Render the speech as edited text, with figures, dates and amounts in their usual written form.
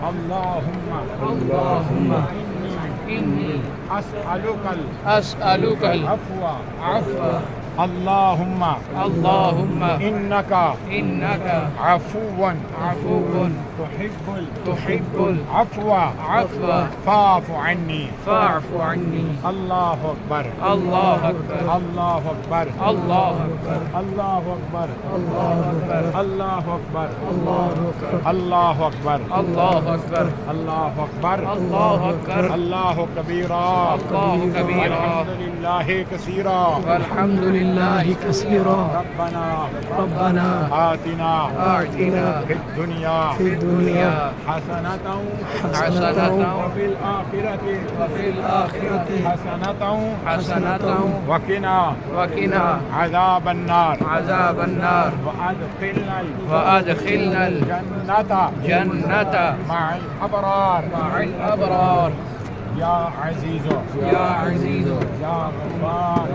اللهم إني أسألك العفو اللهم إنك عفو تحب العفو فاعف عني الله أكبر الله أكبر الله أكبر الله أكبر الله أكبر الله أكبر الله أكبر الله أكبر الله أكبر الله أكبر الله كبيرا والحمد لله كثيرا والحمد لله كثيرا ربنا آتنا في الدنيا حسنة وفي الآخرة حسنة وقنا عذاب النار وأدخلنا الجنة مع الأبرار يا عزيز يا غفار